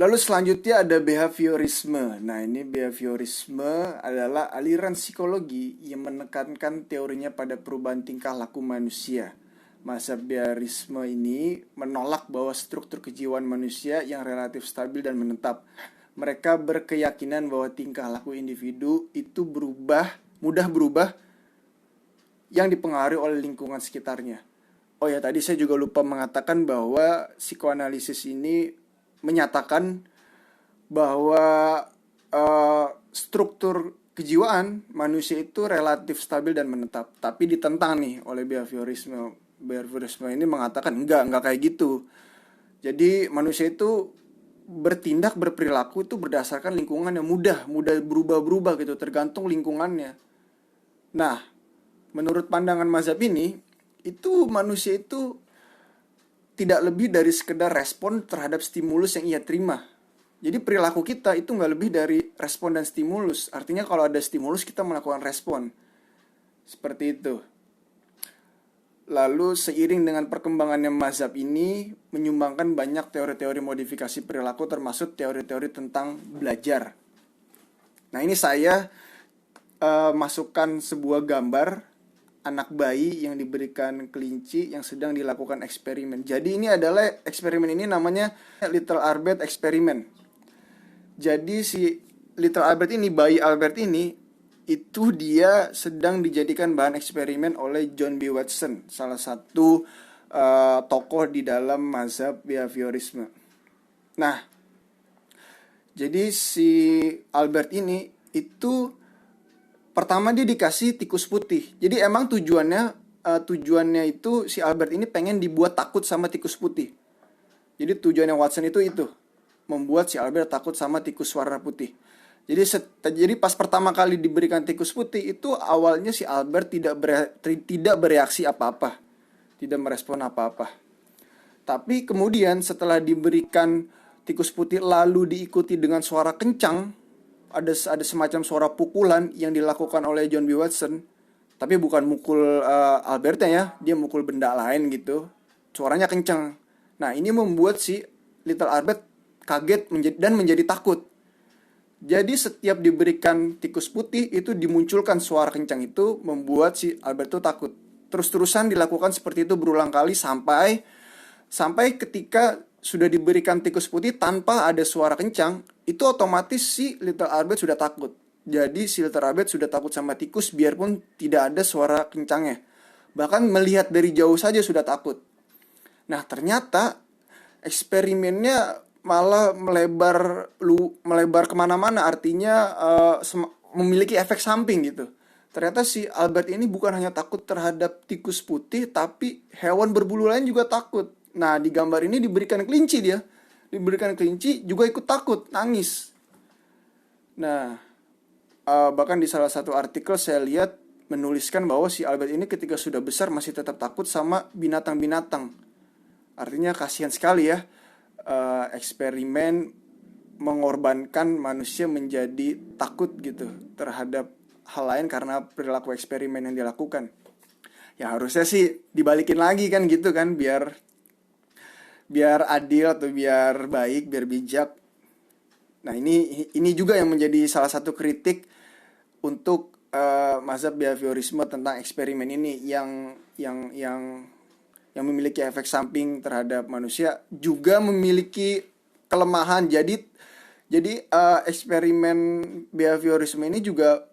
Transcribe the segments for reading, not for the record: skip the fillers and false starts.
Lalu selanjutnya ada behaviorisme. Nah, ini behaviorisme adalah aliran psikologi yang menekankan teorinya pada perubahan tingkah laku manusia. Mazhab behaviorisme ini menolak bahwa struktur kejiwaan manusia yang relatif stabil dan menetap. Mereka berkeyakinan bahwa tingkah laku individu itu mudah berubah yang dipengaruhi oleh lingkungan sekitarnya. Oh ya, tadi saya juga lupa mengatakan bahwa psikoanalisis ini menyatakan bahwa struktur kejiwaan manusia itu relatif stabil dan menetap. Tapi ditentang nih oleh behaviorisme. Behaviorisme ini mengatakan enggak kayak gitu. Jadi manusia itu berperilaku itu berdasarkan lingkungan yang mudah berubah-berubah gitu, tergantung lingkungannya. Nah, menurut pandangan mazhab ini, itu manusia itu tidak lebih dari sekedar respon terhadap stimulus yang ia terima. Jadi perilaku kita itu nggak lebih dari respon dan stimulus. Artinya kalau ada stimulus kita melakukan respon. Seperti itu. Lalu seiring dengan perkembangannya mazhab ini menyumbangkan banyak teori-teori modifikasi perilaku termasuk teori-teori tentang belajar. Nah, ini saya masukkan sebuah gambar anak bayi yang diberikan kelinci yang sedang dilakukan eksperimen. Jadi ini adalah eksperimen ini namanya Little Albert Experiment. Jadi si Little Albert ini, bayi Albert ini, itu dia sedang dijadikan bahan eksperimen oleh John B. Watson, salah satu tokoh di dalam mazhab behaviorisme. Nah, jadi si Albert ini itu pertama dia dikasih tikus putih. Jadi emang tujuannya itu si Albert ini pengen dibuat takut sama tikus putih. Jadi tujuannya Watson itu membuat si Albert takut sama tikus warna putih. Jadi pas pertama kali diberikan tikus putih itu awalnya si Albert tidak bereaksi apa-apa, tidak merespon apa-apa. Tapi kemudian setelah diberikan tikus putih lalu diikuti dengan suara kencang, ada semacam suara pukulan yang dilakukan oleh John B. Watson, tapi bukan mukul Albertnya ya, dia mukul benda lain gitu. Suaranya kencang. Nah, ini membuat si Little Albert kaget dan menjadi takut. Jadi setiap diberikan tikus putih itu dimunculkan suara kencang itu membuat si Albert itu takut. Terus-terusan dilakukan seperti itu berulang kali sampai ketika sudah diberikan tikus putih tanpa ada suara kencang, itu otomatis si Little Albert sudah takut. Jadi si Little Albert sudah takut sama tikus biarpun tidak ada suara kencangnya. Bahkan melihat dari jauh saja sudah takut. Nah, ternyata eksperimennya malah melebar kemana-mana, artinya memiliki efek samping gitu. Ternyata si Albert ini bukan hanya takut terhadap tikus putih, tapi hewan berbulu lain juga takut. Nah, di gambar ini diberikan kelinci juga ikut takut, nangis. Nah, bahkan di salah satu artikel saya lihat menuliskan bahwa si Albert ini ketika sudah besar masih tetap takut sama binatang-binatang. Artinya kasihan sekali ya. Eksperimen mengorbankan manusia menjadi takut gitu terhadap hal lain karena perilaku eksperimen yang dilakukan. Ya harusnya sih dibalikin lagi kan gitu kan, biar adil atau biar baik, biar bijak. Nah, ini juga yang menjadi salah satu kritik untuk mazhab behaviorisme tentang eksperimen ini yang memiliki efek samping terhadap manusia juga memiliki kelemahan. Jadi eksperimen behaviorisme ini juga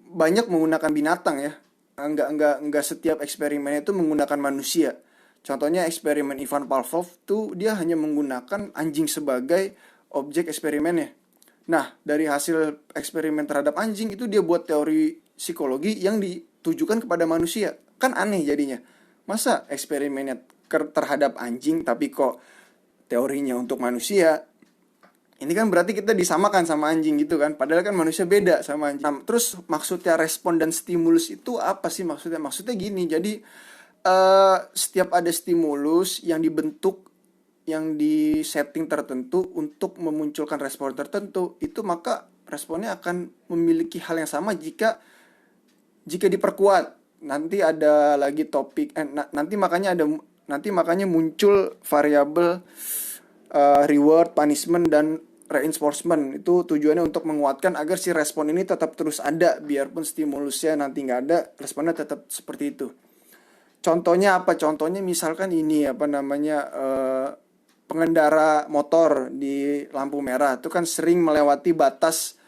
banyak menggunakan binatang ya. Enggak setiap eksperimen itu menggunakan manusia. Contohnya eksperimen Ivan Pavlov tuh dia hanya menggunakan anjing sebagai objek eksperimennya. Nah, dari hasil eksperimen terhadap anjing itu dia buat teori psikologi yang ditujukan kepada manusia. Kan aneh jadinya. Masa eksperimennya terhadap anjing tapi kok teorinya untuk manusia? Ini kan berarti kita disamakan sama anjing gitu kan. Padahal kan manusia beda sama anjing. Nah, terus maksudnya respon dan stimulus itu apa sih maksudnya? Maksudnya gini, jadi setiap ada stimulus yang dibentuk, yang di setting tertentu untuk memunculkan respon tertentu, itu maka responnya akan memiliki hal yang sama jika diperkuat. Nanti ada lagi topik nanti makanya muncul variabel reward, punishment, dan reinforcement. Itu tujuannya untuk menguatkan agar si respon ini tetap terus ada, biarpun stimulusnya nanti nggak ada, responnya tetap seperti itu. Contohnya apa? Contohnya misalkan ini pengendara motor di lampu merah itu kan sering melewati batas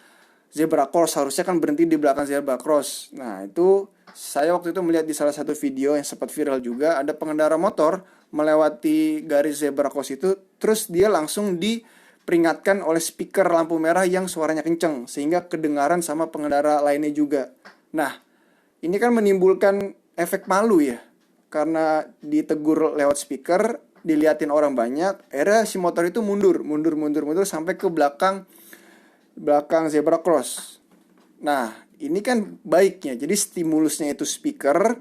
zebra cross, harusnya kan berhenti di belakang zebra cross. Nah, itu saya waktu itu melihat di salah satu video yang sempat viral juga, ada pengendara motor melewati garis zebra cross itu, terus dia langsung diperingatkan oleh speaker lampu merah yang suaranya kenceng, sehingga kedengaran sama pengendara lainnya juga. Nah, ini kan menimbulkan efek malu ya, karena ditegur lewat speaker, diliatin orang banyak, akhirnya si motor itu mundur sampai ke belakang zebra cross. Nah, ini kan baiknya. Jadi stimulusnya itu speaker,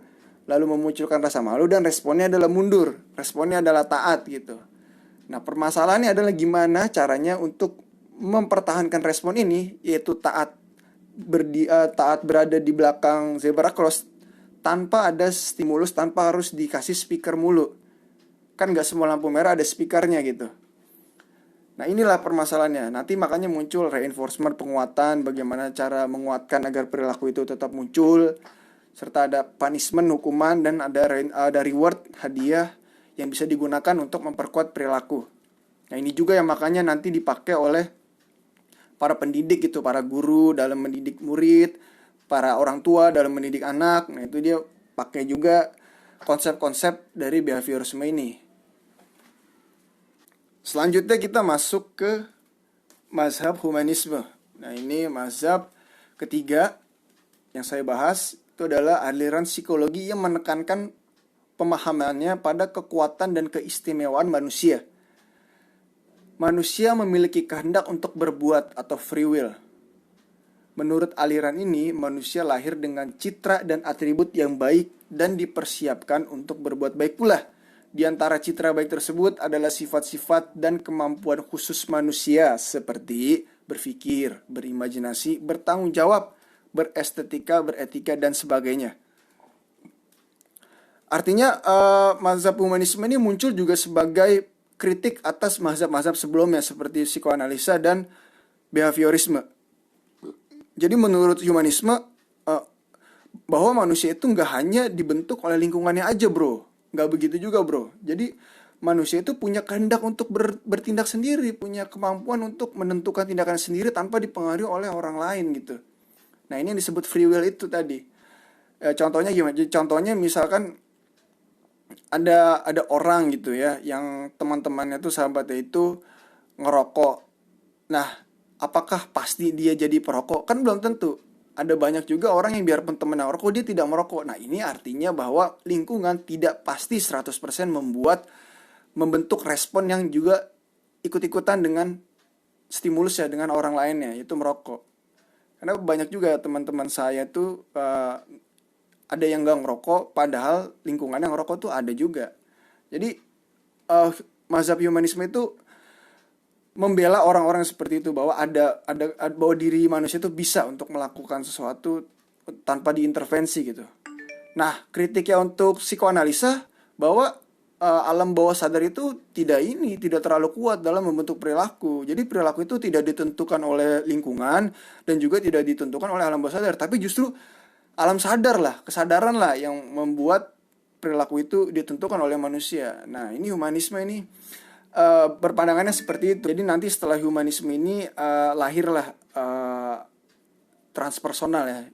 lalu memunculkan rasa malu, dan responnya adalah mundur. Responnya adalah taat gitu. Nah, permasalahannya adalah gimana caranya untuk mempertahankan respon ini, yaitu taat berada di belakang zebra cross tanpa ada stimulus, tanpa harus dikasih speaker mulu. Kan gak semua lampu merah ada speakernya gitu. Nah, inilah permasalahannya. Nanti makanya muncul reinforcement, penguatan, bagaimana cara menguatkan agar perilaku itu tetap muncul, serta ada punishment, hukuman, dan ada reward, hadiah yang bisa digunakan untuk memperkuat perilaku. Nah, ini juga yang makanya nanti dipakai oleh para pendidik gitu, para guru dalam mendidik murid, para orang tua dalam mendidik anak. Nah, itu dia pakai juga konsep-konsep dari behaviorisme ini. Selanjutnya kita masuk ke mazhab humanisme. Nah, ini mazhab ketiga yang saya bahas, itu adalah aliran psikologi yang menekankan pemahamannya pada kekuatan dan keistimewaan manusia. Manusia memiliki kehendak untuk berbuat atau free will. Menurut aliran ini, manusia lahir dengan citra dan atribut yang baik dan dipersiapkan untuk berbuat baik pula. Di antara citra baik tersebut adalah sifat-sifat dan kemampuan khusus manusia seperti berpikir, berimajinasi, bertanggung jawab, berestetika, beretika, dan sebagainya. Artinya mazhab humanisme ini muncul juga sebagai kritik atas mazhab-mazhab sebelumnya seperti psikoanalisa dan behaviorisme. Jadi menurut humanisme bahwa manusia itu nggak hanya dibentuk oleh lingkungannya aja, bro. Nggak begitu juga, bro. Jadi manusia itu punya kehendak untuk bertindak sendiri, punya kemampuan untuk menentukan tindakan sendiri tanpa dipengaruhi oleh orang lain gitu. Nah, ini yang disebut free will itu tadi. Contohnya gimana? Contohnya misalkan ada orang gitu ya, yang teman-temannya tuh, sahabatnya itu ngerokok. Nah, apakah pasti dia jadi perokok? Kan belum tentu. Ada banyak juga orang yang biarpun temennya merokok, dia tidak merokok. Nah, ini artinya bahwa lingkungan tidak pasti 100% membentuk respon yang juga ikut-ikutan dengan stimulus ya, dengan orang lainnya, yaitu merokok. Karena banyak juga teman-teman saya tuh ada yang gak ngerokok, padahal lingkungan yang ngerokok tuh ada juga. Jadi mazhab humanisme itu membela orang-orang seperti itu, bahwa bahwa diri manusia itu bisa untuk melakukan sesuatu tanpa diintervensi gitu. Nah, kritiknya untuk psikoanalisa bahwa alam bawah sadar itu tidak terlalu kuat dalam membentuk perilaku. Jadi perilaku itu tidak ditentukan oleh lingkungan dan juga tidak ditentukan oleh alam bawah sadar, tapi justru alam sadar lah, kesadaran lah yang membuat perilaku itu ditentukan oleh manusia. Nah, ini humanisme ini berpandangannya seperti itu. Jadi nanti setelah humanisme ini lahirlah transpersonal ya.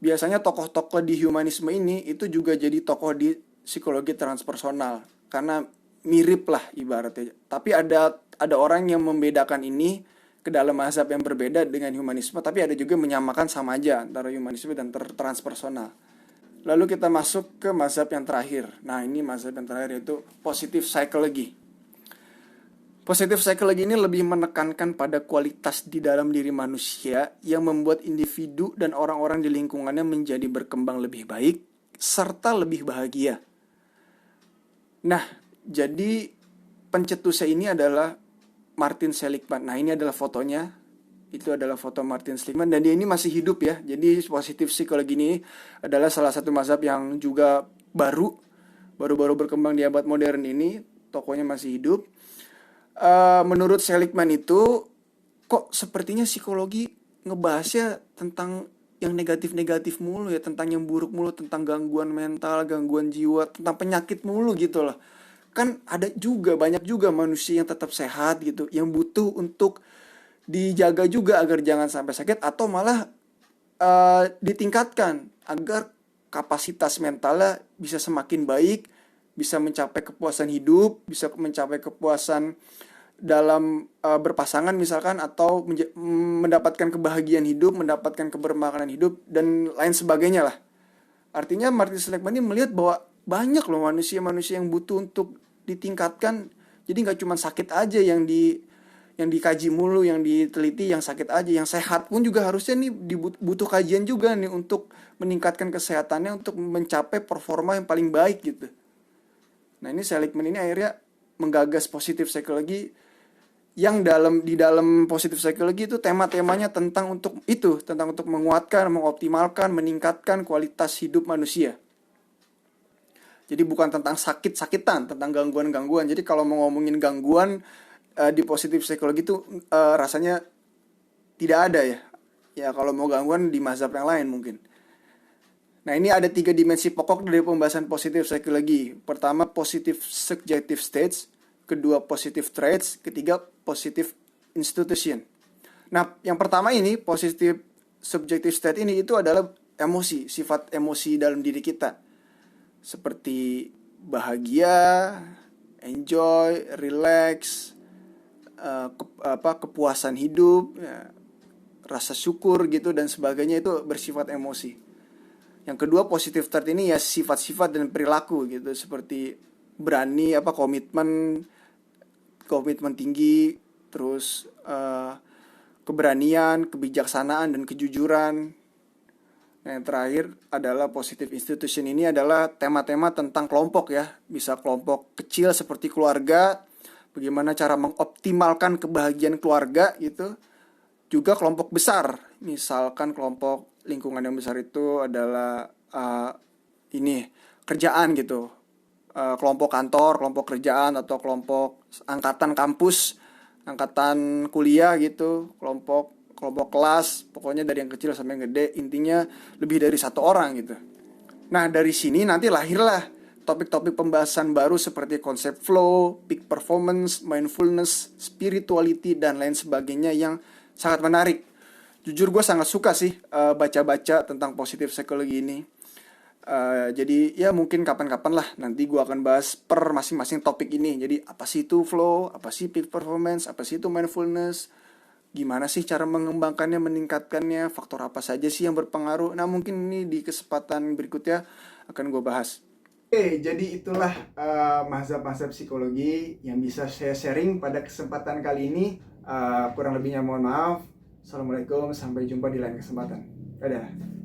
Biasanya tokoh-tokoh di humanisme ini itu juga jadi tokoh di psikologi transpersonal, karena mirip lah ibaratnya. Tapi ada orang yang membedakan ini ke dalam mazhab yang berbeda dengan humanisme, tapi ada juga menyamakan sama aja antara humanisme dan transpersonal. Lalu kita masuk ke mazhab yang terakhir. Nah, ini mazhab yang terakhir yaitu positive psychology. Positive psychology ini lebih menekankan pada kualitas di dalam diri manusia yang membuat individu dan orang-orang di lingkungannya menjadi berkembang lebih baik serta lebih bahagia. Nah, jadi pencetusnya ini adalah Martin Seligman. Nah, ini adalah fotonya. Itu adalah foto Martin Seligman dan dia ini masih hidup ya. Jadi positive psychology ini adalah salah satu mazhab yang juga baru berkembang di abad modern ini. Tokohnya masih hidup. Menurut Seligman itu, kok sepertinya psikologi ngebahasnya tentang yang negatif-negatif mulu ya, tentang yang buruk mulu, tentang gangguan mental, gangguan jiwa, tentang penyakit mulu gitu loh. Kan ada juga, banyak juga manusia yang tetap sehat gitu, yang butuh untuk dijaga juga agar jangan sampai sakit, atau malah ditingkatkan agar kapasitas mentalnya bisa semakin baik, bisa mencapai kepuasan hidup, bisa mencapai kepuasan dalam berpasangan misalkan, atau mendapatkan kebahagiaan hidup, mendapatkan kebermakanan hidup dan lain sebagainya lah. Artinya Martin Seligman ini melihat bahwa banyak loh manusia-manusia yang butuh untuk ditingkatkan. Jadi nggak cuma sakit aja yang dikaji mulu, yang diteliti, yang sakit aja, yang sehat pun juga harusnya nih butuh kajian juga nih untuk meningkatkan kesehatannya, untuk mencapai performa yang paling baik gitu. Nah ini Seligman ini akhirnya menggagas positif psikologi, yang di dalam positif psikologi itu tema-temanya tentang untuk menguatkan, mengoptimalkan, meningkatkan kualitas hidup manusia. Jadi bukan tentang sakit-sakitan, tentang gangguan-gangguan. Jadi kalau mau ngomongin gangguan di positif psikologi itu rasanya tidak ada ya. Ya kalau mau gangguan di mazhab yang lain mungkin. Nah ini ada 3 dimensi pokok dari pembahasan positif psikologi. Pertama positive subjective states, kedua positive traits, ketiga positive institution. Nah yang pertama ini positive subjective state ini itu adalah emosi, sifat emosi dalam diri kita. Seperti bahagia, enjoy, relax, kepuasan hidup, ya, rasa syukur gitu dan sebagainya, itu bersifat emosi. Yang kedua positive trait ini ya sifat-sifat dan perilaku gitu, seperti berani, komitmen komitmen tinggi, terus keberanian, kebijaksanaan dan kejujuran. Nah, yang terakhir adalah positive institution. Ini adalah tema-tema tentang kelompok ya. Bisa kelompok kecil seperti keluarga, bagaimana cara mengoptimalkan kebahagiaan keluarga gitu. Juga kelompok besar, misalkan kelompok lingkungan yang besar itu adalah ini kerjaan gitu. Kelompok kantor, kelompok kerjaan, atau kelompok angkatan kampus, angkatan kuliah gitu, kelompok kelompok kelas, pokoknya dari yang kecil sampai yang gede, intinya lebih dari satu orang gitu. Nah dari sini nanti lahirlah topik-topik pembahasan baru seperti konsep flow, peak performance, mindfulness, spirituality, dan lain sebagainya yang sangat menarik. Jujur gue sangat suka sih baca-baca tentang positif psikologi ini. Jadi ya mungkin kapan-kapan lah nanti gue akan bahas per masing-masing topik ini. Jadi apa sih itu flow, apa sih peak performance, apa sih itu mindfulness, gimana sih cara mengembangkannya, meningkatkannya, faktor apa saja sih yang berpengaruh. Nah mungkin ini di kesempatan berikutnya akan gue bahas. Oke, jadi itulah mazhab-mazhab psikologi yang bisa saya sharing pada kesempatan kali ini. Kurang lebihnya mohon maaf. Assalamualaikum, sampai jumpa di lain kesempatan. Dadah.